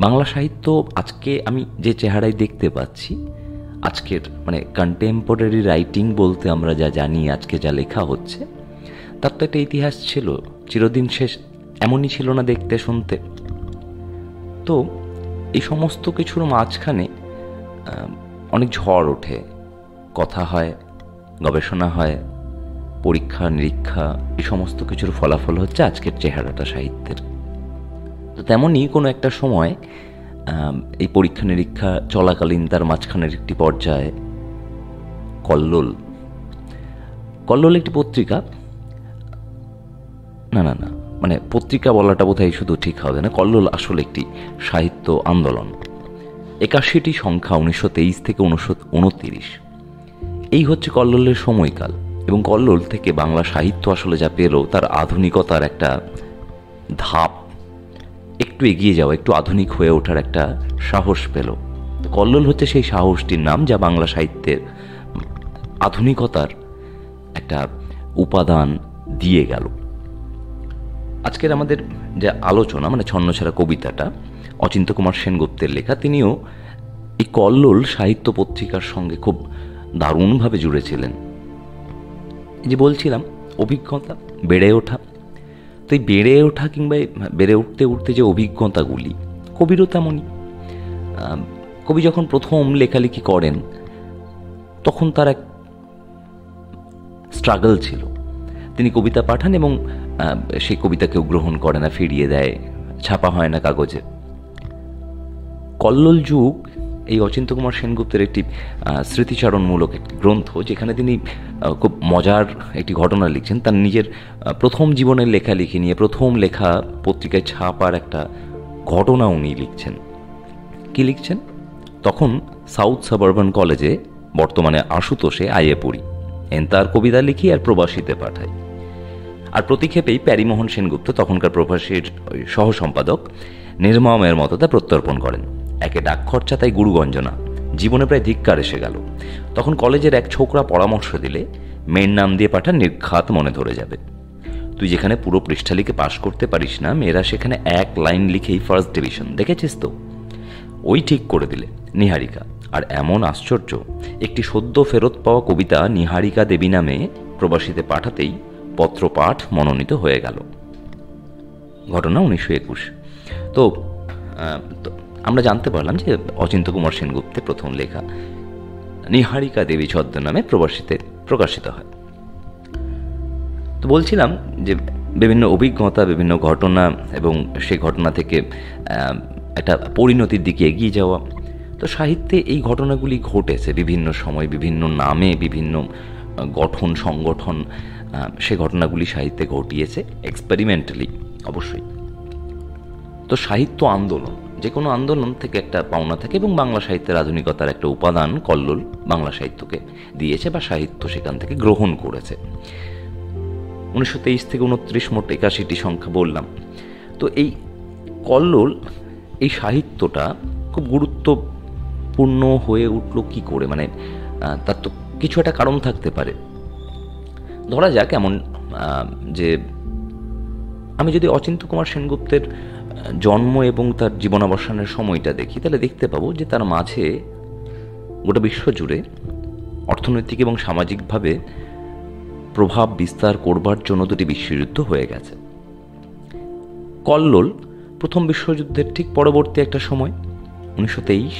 বাংলা সাহিত্য আজকে আমি যে চেহারায় দেখতে পাচ্ছি, আজকের মানে কন্টেম্পোরারি রাইটিং বলতে আমরা যা জানি, আজকে যা লেখা হচ্ছে, তার তো একটা ইতিহাস ছিল, চিরদিন শেষ এমনই ছিল না দেখতে শুনতে। তো এই সমস্ত কিছুর মাঝখানে অনেক ঝড় ওঠে, কথা হয়, গবেষণা হয়, পরীক্ষা নিরীক্ষা, এই সমস্ত কিছুর ফলাফল হচ্ছে আজকের চেহারাটা সাহিত্যের। তো তেমনই কোনো একটা সময় এই পরীক্ষা নিরীক্ষা চলাকালীন তার মাঝখানের একটি পর্যায়ে কল্লোল কল্লোল একটি পত্রিকা, না না না মানে পত্রিকা বলাটা বোধহয় শুধু ঠিক হবে না, কল্লোল আসলে একটি সাহিত্য আন্দোলন। 81টি সংখ্যা, 1923 থেকে 1929, এই হচ্ছে কল্লোলের সময়কাল। এবং কল্লোল থেকে বাংলা সাহিত্য আসলে যা পেল, তার আধুনিকতার একটা ধাপ, একটু এগিয়ে যাওয়া, একটু আধুনিক হয়ে ওঠার একটা সাহস পেল। কল্লোল হচ্ছে সেই সাহসটির নাম যা বাংলা সাহিত্যের আধুনিকতার একটা উপাদান দিয়ে গেল। আজকের আমাদের যে আলোচনা, মানে ছন্নছাড়া কবিতাটা অচিন্ত্য কুমার সেনগুপ্তের লেখা, তিনিও এই কল্লোল সাহিত্য পত্রিকার সঙ্গে খুব দারুণভাবে জুড়েছিলেন। যে বলছিলাম অভিজ্ঞতা, বেড়ে ওঠা, তো এই বেড়ে ওঠা কিংবা বেড়ে উঠতে উঠতে যে অভিজ্ঞতাগুলি, কবিরও তেমনই। কবি যখন প্রথম লেখালেখি করেন তখন তার এক স্ট্রাগল ছিল। তিনি কবিতা পাঠান এবং সেই কবিতা কেউ গ্রহণ করে না, ফিরিয়ে দেয়, ছাপা হয় না কাগজে। কল্লোল যুগ এই অচিন্ত্য কুমার সেনগুপ্তের একটি স্মৃতিচারণমূলক একটি গ্রন্থ, যেখানে তিনি খুব মজার একটি ঘটনা লিখছেন। তার নিজের প্রথম জীবনের লেখালেখি নিয়ে, প্রথম লেখা পত্রিকায় ছাপার একটা ঘটনা উনি লিখছেন। কি লিখছেন? তখন সাউথ সাবারবান কলেজে, বর্তমানে আশুতোষে, আইএ পড়ি। তার কবিতা লিখি আর প্রবাসীতে পাঠাই। আর প্রতিক্ষেপেই প্যারীমোহন সেনগুপ্ত, তখনকার প্রবাসীর সহ সম্পাদক, নির্মমের মতো তা প্রত্যর্পণ করেন। একে ডাক খরচা, তাই গুরুগঞ্জনা, জীবনে প্রায় ধিক্কার এসে গেল। তখন কলেজের এক ছোকরা পরামর্শ দিলে, মেয়ের নাম দিয়ে পাঠান, নির্ঘাত মনে ধরে যাবে। তুই যেখানে পুরো পৃষ্ঠা লিখে পাশ করতে পারিস না, মেয়েরা সেখানে এক লাইন লিখেই ফার্স্ট ডিভিশন, দেখেছিস তো? ওই ঠিক করে দিলে নিহারিকা। আর এমন আশ্চর্য, একটি সদ্য ফেরত পাওয়া কবিতা নিহারিকা দেবী নামে প্রবাসীতে পাঠাতেই পত্রপাঠ মনোনীত হয়ে গেল। ঘটনা 1921। তো আমরা জানতে পারলাম যে অচিন্ত্য কুমার সেনগুপ্তের প্রথম লেখা নিহারিকা দেবী ছদ্মনামে প্রবাসীতে প্রকাশিত হয়। তো বলছিলাম যে বিভিন্ন অভিজ্ঞতা, বিভিন্ন ঘটনা, এবং সেই ঘটনা থেকে একটা পরিণতির দিকে এগিয়ে যাওয়া। তো সাহিত্যে এই ঘটনাগুলি ঘটেছে বিভিন্ন সময়, বিভিন্ন নামে, বিভিন্ন গঠন সংগঠন সে ঘটনাগুলি সাহিত্যে ঘটিয়েছে, এক্সপেরিমেন্টালি অবশ্যই। তো সাহিত্য আন্দোলন, যে কোনো আন্দোলন থেকে একটা পাওনা থাকে, এবং বাংলা সাহিত্যের আধুনিকতার একটা উপাদান কল্লোল বাংলা সাহিত্যকে দিয়েছে, বা সাহিত্য সেখান থেকে গ্রহণ করেছে। 1923 থেকে 29, মোট 81টি সংখ্যা বললাম। তো এই কল্লোল, এই সাহিত্যটা খুব গুরুত্বপূর্ণ হয়ে উঠল কি করে? মানে তার তো কিছু একটা কারণ থাকতে পারে। ধরা যাক এমন যে আমি যদি অচিন্ত্য কুমার সেনগুপ্তের জন্ম এবং তার জীবনাবসানের সময়টা দেখি, তাহলে দেখতে পাবো যে তার মাঝে গোটা বিশ্ব জুড়ে অর্থনৈতিক এবং সামাজিকভাবে প্রভাব বিস্তার করবার জন্য দুটি বিশ্বযুদ্ধ হয়ে গেছে। কল্লোল প্রথম বিশ্বযুদ্ধের ঠিক পরবর্তী একটা সময়, 1923।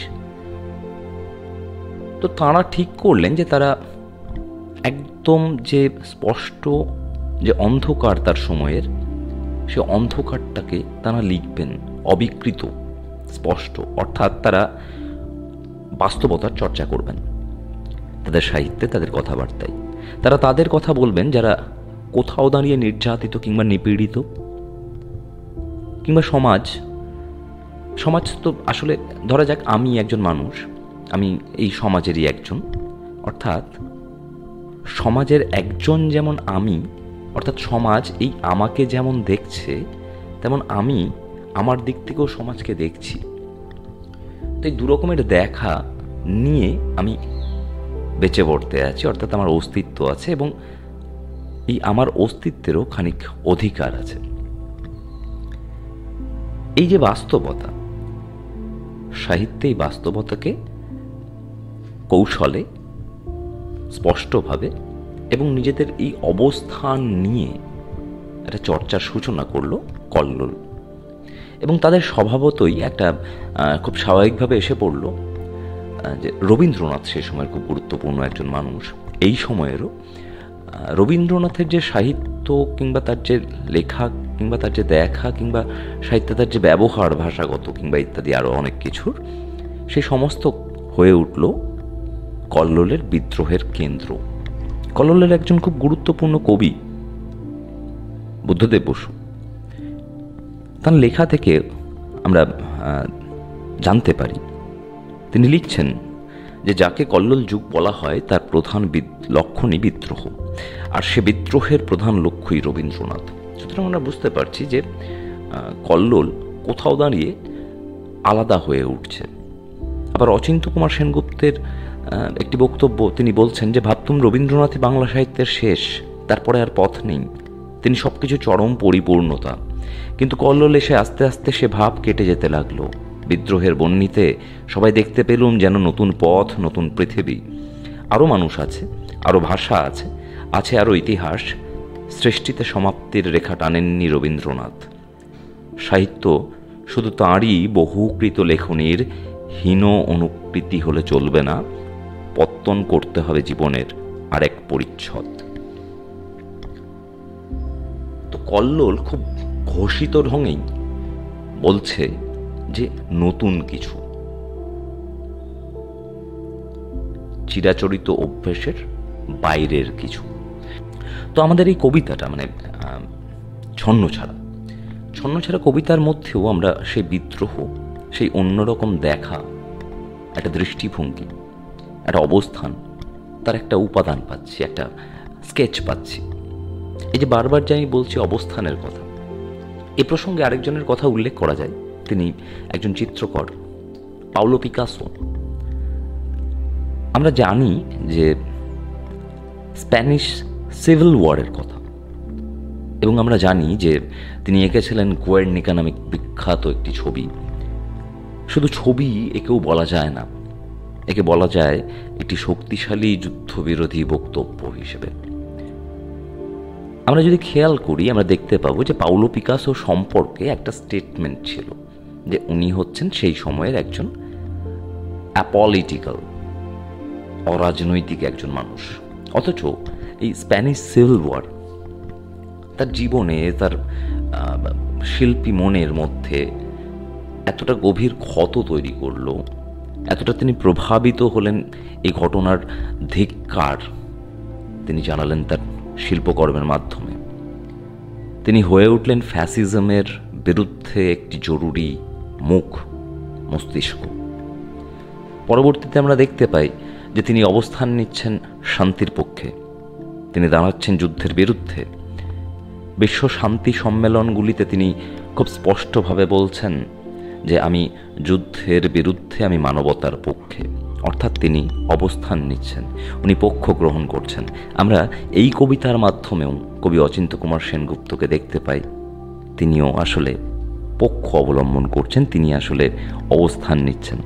তো তাঁরা ঠিক করলেন যে তারা একদম যে স্পষ্ট যে অন্ধকার তার সময়ের, সে অন্ধকারটাকে তারা লিখবেন অবিকৃত, স্পষ্ট। অর্থাৎ তারা বাস্তবতার চর্চা করবেন তাদের সাহিত্যে, তাদের কথাবার্তায়। তারা তাদের কথা বলবেন যারা কোথাও দাঁড়িয়ে নির্যাতিত কিংবা নিপীড়িত, কিংবা সমাজ তো আসলে, ধরা যাক আমি একজন মানুষ, আমি এই সমাজেরই একজন, অর্থাৎ সমাজের একজন যেমন আমি, অর্থাৎ সমাজ এই আমাকে যেমন দেখছে, তেমন আমি আমার দিক থেকেও সমাজকে দেখছি। তো এই দুরকমের দেখা নিয়ে আমি বেঁচে পড়তে আছি, অর্থাৎ আমার অস্তিত্ব আছে, এবং এই আমার অস্তিত্বেরও খানিক অধিকার আছে। এই যে বাস্তবতা, সাহিত্যে এই বাস্তবতাকে কৌশলে, স্পষ্টভাবে এবং নিজেদের এই অবস্থান নিয়ে একটা চর্চার সূচনা করল কল্লোল। এবং তাদের স্বভাবতই একটা খুব স্বাভাবিকভাবে এসে পড়ল যে রবীন্দ্রনাথ সে সময়ের খুব গুরুত্বপূর্ণ একজন মানুষ। এই সময়েরও রবীন্দ্রনাথের যে সাহিত্য কিংবা তার যে লেখা কিংবা তার যে দেখা কিংবা সাহিত্যে তার যে ব্যবহার ভাষাগত কিংবা ইত্যাদি আরও অনেক কিছুর, সেই সমস্ত হয়ে উঠল কল্লোলের বিদ্রোহের কেন্দ্র। কল্লোলের একজন খুব গুরুত্বপূর্ণ কবি বুদ্ধদেব বসু, তার লেখা থেকে আমরা জানতে পারি, তিনি লিখছেন যে যাকে কল্লোল যুগ বলা হয় তার প্রধান লক্ষণই বিদ্রোহ, আর সে বিদ্রোহের প্রধান লক্ষ্যই রবীন্দ্রনাথ। সুতরাং আমরা বুঝতে পারছি যে কল্লোল কোথাও দাঁড়িয়ে আলাদা হয়ে উঠছে। আবার অচিন্ত্য কুমার সেনগুপ্তের একটি বক্তব্য, তিনি বলছেন যে ভাবতুম রবীন্দ্রনাথই বাংলা সাহিত্যের শেষ, তারপরে আর পথ নেই, তিনি সব কিছু চরম পরিপূর্ণতা। কিন্তু কল্লোল এসে আস্তে আস্তে সে ভাব কেটে যেতে লাগলো। বিদ্রোহের বহ্নিতে সবাই দেখতে পেলুম যেন নতুন পথ, নতুন পৃথিবী। আরও মানুষ আছে, আরও ভাষা আছে, আছে আরও ইতিহাস। সৃষ্টিতে সমাপ্তির রেখা টানেননি রবীন্দ্রনাথ। সাহিত্য শুধু তাঁরই বহুকৃত লেখনীর হীন অনুকৃতি হলে চলবে না, পত্তন করতে হবে জীবনের আরেক পরিচ্ছদ। তো কল্লোল খুব ঘোষিত ঢঙেই বলছে যে নতুন কিছু, চিরাচরিত অভ্যেসের বাইরের কিছু। তো আমাদের এই কবিতাটা মানে ছন্নছাড়া কবিতার মধ্যেও আমরা সেই বিদ্রোহ, সেই অন্যরকম দেখা, একটা দৃষ্টিভঙ্গি, একটা অবস্থান, তার একটা উপাদান পাচ্ছি, একটা স্কেচ পাচ্ছি। এই যে বারবার যে আমি বলছি অবস্থানের কথা, এ প্রসঙ্গে আরেকজনের কথা উল্লেখ করা যায়। তিনি একজন চিত্রকর, পাওলো পিকাসো। আমরা জানি যে স্প্যানিশ সিভিল ওয়ারের কথা, এবং আমরা জানি যে তিনি এঁকেছিলেন গুয়ের্নিকা নামে বিখ্যাত একটি ছবি। শুধু ছবি একেও বলা যায় না, একে বলা যায় একটি শক্তিশালী যুদ্ধবিরোধী বক্তব্য হিসেবে। আমরা যদি খেয়াল করি, আমরা দেখতে পাবো যে পাওলো পিকাসো সম্পর্কে একটা স্টেটমেন্ট ছিল যে উনি হচ্ছেন সেই সময়ের একজন অ্যাপলিটিক্যাল, অরাজনৈতিক একজন মানুষ। অথচ এই স্প্যানিশ সিভিল ওয়ার তার জীবনে, তার শিল্পী মনের মধ্যে এতটা গভীর ক্ষত তৈরি করলো, এতটা তিনি প্রভাবিত হলেন এই ঘটনার ধিক্কার তিনি জানালেন তার শিল্পকর্মের মাধ্যমে। তিনি হয়ে উঠলেন ফ্যাসিজমের বিরুদ্ধে একটি জরুরি মুখ, মস্তিষ্ক। পরবর্তীতে আমরা দেখতে পাই যে তিনি অবস্থান নিচ্ছেন শান্তির পক্ষে, তিনি দাঁড়াচ্ছেন যুদ্ধের বিরুদ্ধে। বিশ্ব শান্তি সম্মেলনগুলিতে তিনি খুব স্পষ্টভাবে বলছেন যে আমি যুদ্ধের বিরুদ্ধে, আমি মানবতার পক্ষে। অর্থাৎ তিনি অবস্থান নিচ্ছেন, উনি পক্ষ গ্রহণ করছেন। আমরা এই কবিতার মাধ্যমেও কবি অচিন্ত্য কুমার সেনগুপ্তকে দেখতে পাই, তিনিও আসলে পক্ষ অবলম্বন করছেন, তিনি আসলে অবস্থান নিচ্ছেন।